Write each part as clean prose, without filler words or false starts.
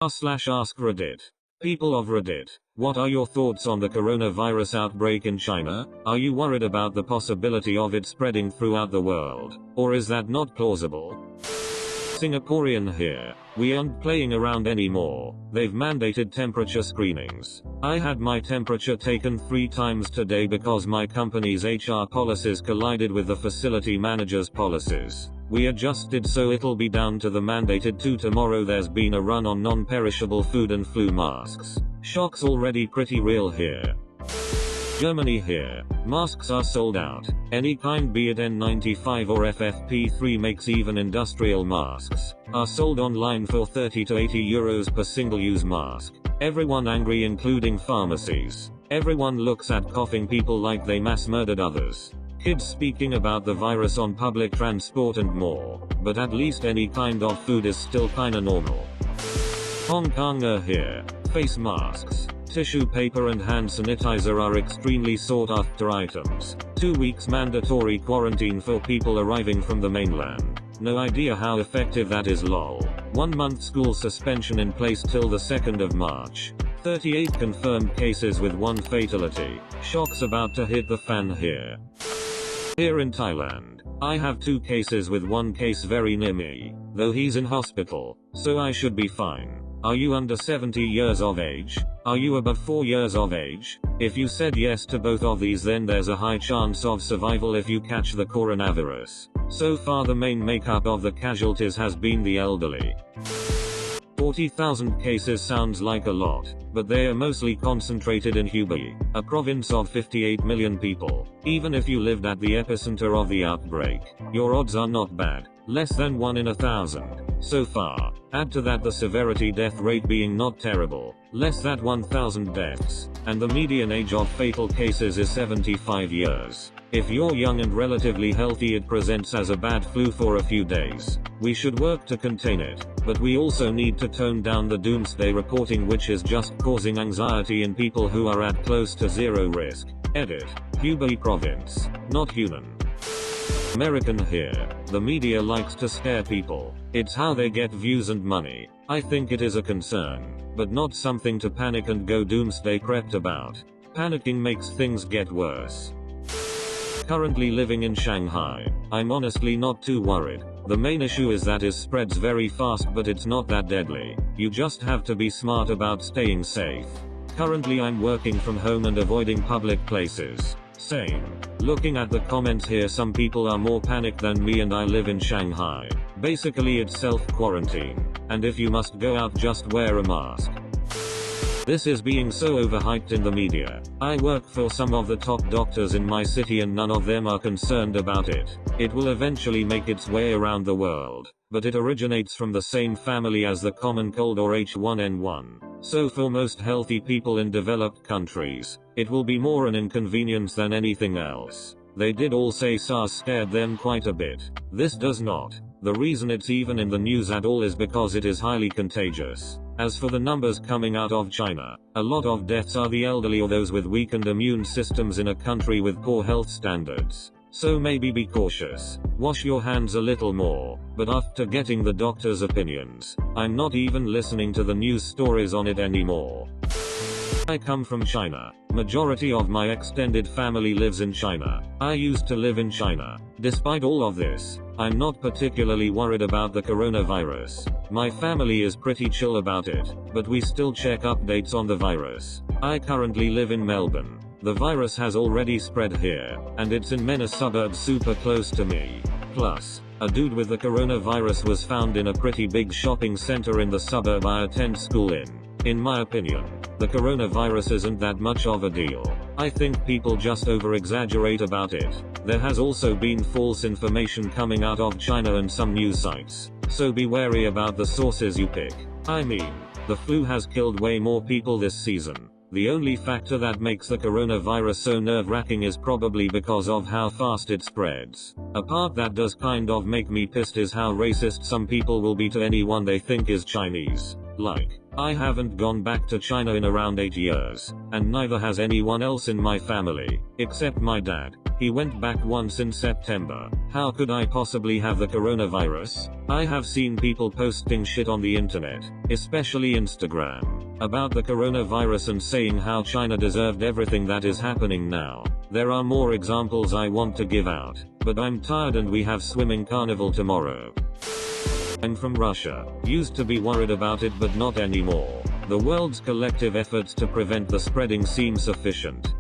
r/AskReddit. People of Reddit, what are your thoughts on the coronavirus outbreak in China? Are you worried about the possibility of it spreading throughout the world? Or is that not plausible? Singaporean here. We aren't playing around anymore. They've mandated temperature screenings. I had my temperature taken 3 times today because my company's HR policies collided with the facility manager's policies. We adjusted so it'll be down to the mandated 2 tomorrow. There's been a run on non-perishable food and flu masks. Shock's already pretty real here. Germany here. Masks are sold out. Any kind, be it N95 or FFP3, makes even industrial masks, are sold online for 30 to 80 euros per single-use mask. Everyone angry, including pharmacies. Everyone looks at coughing people like they mass murdered others. Kids speaking about the virus on public transport and more. But at least any kind of food is still kinda normal. Hong Konger here. Face masks, tissue paper and hand sanitizer are extremely sought after items. 2 weeks mandatory quarantine for people arriving from the mainland. No idea how effective that is, lol. 1 month school suspension in place till the 2nd of March. 38 confirmed cases with 1 fatality. Shock's about to hit the fan here. Here in Thailand, I have 2 cases with 1 case very near me, though he's in hospital, so I should be fine. Are you under 70 years of age? Are you above 4 years of age? If you said yes to both of these, then there's a high chance of survival if you catch the coronavirus. So far the main makeup of the casualties has been the elderly. 40,000 cases sounds like a lot, but they are mostly concentrated in Hubei, a province of 58 million people. Even if you lived at the epicenter of the outbreak, your odds are not bad, less than 1 in 1,000. So far, add to that the severity death rate being not terrible, less than 1,000 deaths, and the median age of fatal cases is 75 years. If you're young and relatively healthy, it presents as a bad flu for a few days. We should work to contain it, but we also need to tone down the doomsday reporting, which is just causing anxiety in people who are at close to zero risk. Edit. Hubei province, not human. American here. The media likes to scare people. It's how they get views and money. I think it is a concern, but not something to panic and go doomsday prepped about. Panicking makes things get worse. Currently living in Shanghai. I'm honestly not too worried. The main issue is that it spreads very fast, but it's not that deadly. You just have to be smart about staying safe. Currently I'm working from home and avoiding public places. Same. Looking at the comments here, some people are more panicked than me, and I live in Shanghai. Basically it's self-quarantine. And if you must go out, just wear a mask. This is being so overhyped in the media. I work for some of the top doctors in my city and none of them are concerned about it. It will eventually make its way around the world, but it originates from the same family as the common cold or H1N1. So for most healthy people in developed countries, it will be more an inconvenience than anything else. They did all say SARS scared them quite a bit. This does not. The reason it's even in the news at all is because it is highly contagious. As for the numbers coming out of China, a lot of deaths are the elderly or those with weakened immune systems in a country with poor health standards. So maybe be cautious. Wash your hands a little more. But after getting the doctor's opinions, I'm not even listening to the news stories on it anymore. I come from China. Majority of my extended family lives in China. I used to live in China. Despite all of this, I'm not particularly worried about the coronavirus. My family is pretty chill about it, but we still check updates on the virus. I currently live in Melbourne. The virus has already spread here, and it's in many suburbs super close to me. Plus, a dude with the coronavirus was found in a pretty big shopping center in the suburb I attend school in. In my opinion, the coronavirus isn't that much of a deal. I think people just over-exaggerate about it. There has also been false information coming out of China and some news sites, so be wary about the sources you pick. I mean, the flu has killed way more people this season. The only factor that makes the coronavirus so nerve-wracking is probably because of how fast it spreads. A part that does kind of make me pissed is how racist some people will be to anyone they think is Chinese. Like, I haven't gone back to China in around 8 years, and neither has anyone else in my family, except my dad. He went back once in September. How could I possibly have the coronavirus? I have seen people posting shit on the internet, especially Instagram, about the coronavirus and saying how China deserved everything that is happening now. There are more examples I want to give out, but I'm tired and we have swimming carnival tomorrow. I'm from Russia. Used to be worried about it but not anymore. The world's collective efforts to prevent the spreading seem sufficient.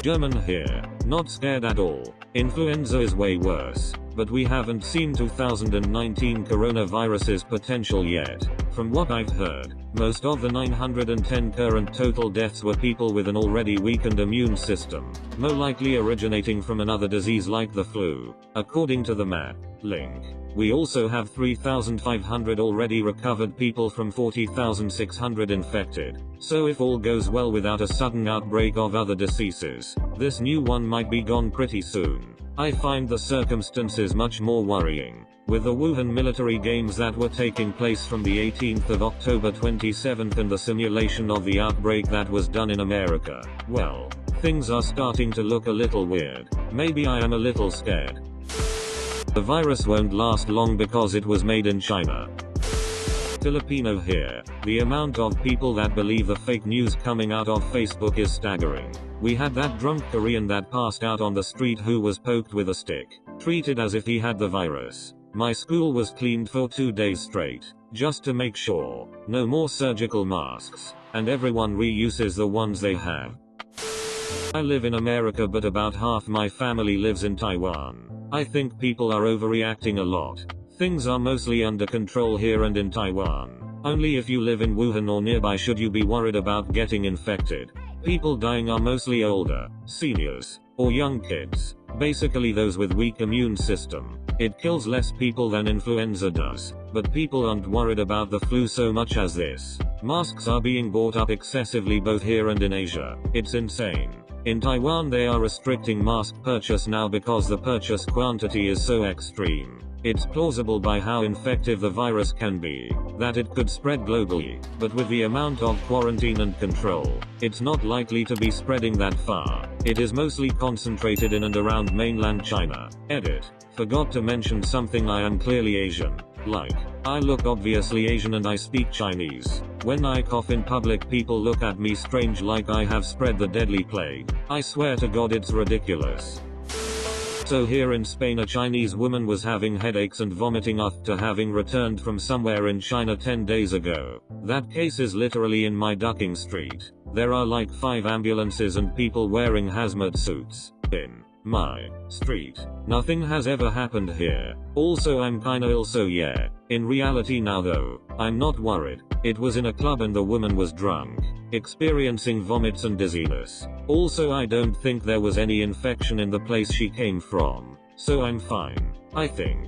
German here. Not scared at all. Influenza is way worse, but we haven't seen 2019 coronavirus's potential yet. From what I've heard, most of the 910 current total deaths were people with an already weakened immune system, more likely originating from another disease like the flu, according to the map link. We also have 3,500 already recovered people from 40,600 infected, so if all goes well without a sudden outbreak of other diseases, this new one might be gone pretty soon. I find the circumstances much more worrying. With the Wuhan military games that were taking place from the 18th of October 27th and the simulation of the outbreak that was done in America, well, things are starting to look a little weird. Maybe I am a little scared. The virus won't last long because it was made in China. Filipino here. The amount of people that believe the fake news coming out of Facebook is staggering. We had that drunk Korean that passed out on the street who was poked with a stick, treated as if he had the virus. My school was cleaned for 2 days straight, just to make sure. No more surgical masks, and everyone reuses the ones they have. I live in America but about half my family lives in Taiwan. I think people are overreacting a lot. Things are mostly under control here and in Taiwan. Only if you live in Wuhan or nearby should you be worried about getting infected. People dying are mostly older, seniors, or young kids. Basically those with weak immune system. It kills less people than influenza does, but people aren't worried about the flu so much as this. Masks are being bought up excessively both here and in Asia. It's insane. In Taiwan they are restricting mask purchase now because the purchase quantity is so extreme. It's plausible by how infective the virus can be, that it could spread globally, but with the amount of quarantine and control, it's not likely to be spreading that far. It is mostly concentrated in and around mainland China. Edit. Forgot to mention something. I am clearly Asian. Like, I look obviously Asian and I speak Chinese. When I cough in public people look at me strange like I have spread the deadly plague. I swear to God it's ridiculous. So here in Spain a Chinese woman was having headaches and vomiting after having returned from somewhere in China 10 days ago. That case is literally in my ducking street. There are like 5 ambulances and people wearing hazmat suits in my street. Nothing has ever happened here. Also I'm kinda ill so yeah. In reality now though, I'm not worried. It was in a club and the woman was drunk, experiencing vomits and dizziness. Also I don't think there was any infection in the place she came from. So I'm fine, I think.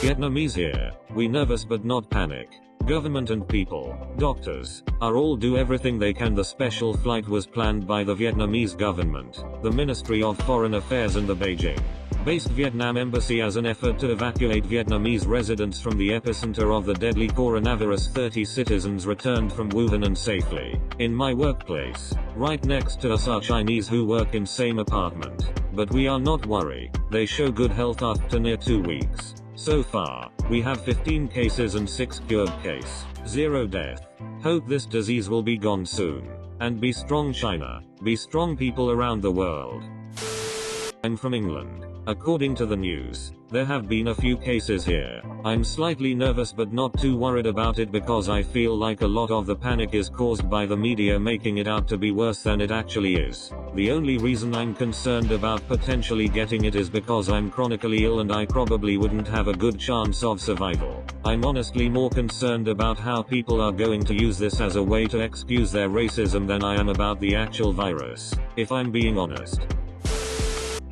Vietnamese here. We nervous but not panic. Government and people, doctors, are all do everything they can. The special flight was planned by the Vietnamese government, the Ministry of Foreign Affairs and the Beijing-based Vietnam Embassy as an effort to evacuate Vietnamese residents from the epicenter of the deadly coronavirus. 30 citizens returned from Wuhan and safely. In my workplace, right next to us are Chinese who work in same apartment. But we are not worried. They show good health after near 2 weeks. So far, we have 15 cases and 6 cured case, 0 death. Hope this disease will be gone soon. And be strong China, be strong people around the world. I'm from England. According to the news, there have been a few cases here. I'm slightly nervous but not too worried about it because I feel like a lot of the panic is caused by the media making it out to be worse than it actually is. The only reason I'm concerned about potentially getting it is because I'm chronically ill and I probably wouldn't have a good chance of survival. I'm honestly more concerned about how people are going to use this as a way to excuse their racism than I am about the actual virus, if I'm being honest.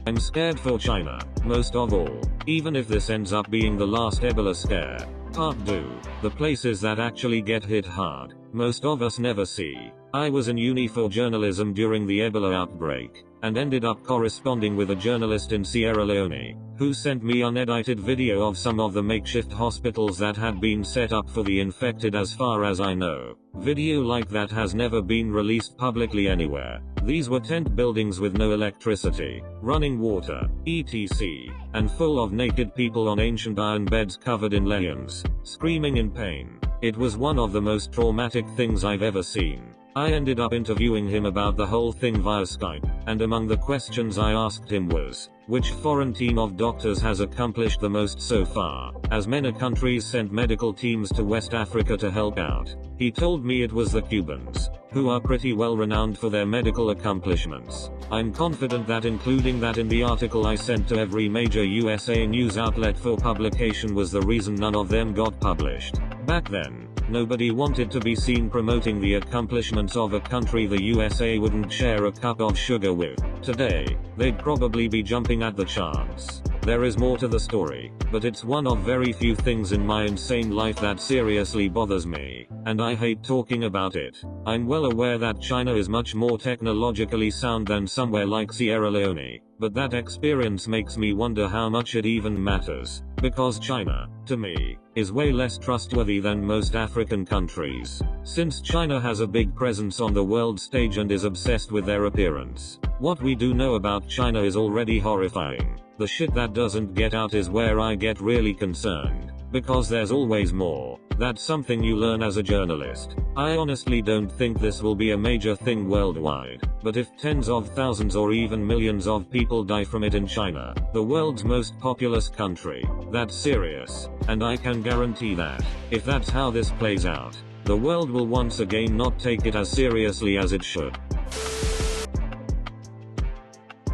I'm scared for China, most of all, even if this ends up being the last Ebola scare. Part 2. The places that actually get hit hard, most of us never see. I was in uni for journalism during the Ebola outbreak, and ended up corresponding with a journalist in Sierra Leone, who sent me unedited video of some of the makeshift hospitals that had been set up for the infected. As far as I know, video like that has never been released publicly anywhere. These were tent buildings with no electricity, running water, etc., and full of naked people on ancient iron beds covered in lions, screaming in pain. It was one of the most traumatic things I've ever seen. I ended up interviewing him about the whole thing via Skype, and among the questions I asked him was, which foreign team of doctors has accomplished the most so far, as many countries sent medical teams to West Africa to help out. He told me it was the Cubans, who are pretty well renowned for their medical accomplishments. I'm confident that including that in the article I sent to every major USA news outlet for publication was the reason none of them got published. Back then, nobody wanted to be seen promoting the accomplishments of a country the USA wouldn't share a cup of sugar with. Today, they'd probably be jumping at the chance. There is more to the story, but it's one of very few things in my insane life that seriously bothers me, and I hate talking about it. I'm well aware that China is much more technologically sound than somewhere like Sierra Leone, but that experience makes me wonder how much it even matters, because China, to me, is way less trustworthy than most African countries. Since China has a big presence on the world stage and is obsessed with their appearance. What we do know about China is already horrifying. The shit that doesn't get out is where I get really concerned, because there's always more. That's something you learn as a journalist. I honestly don't think this will be a major thing worldwide, but if tens of thousands or even millions of people die from it in China, the world's most populous country, that's serious. And I can guarantee that, if that's how this plays out, the world will once again not take it as seriously as it should.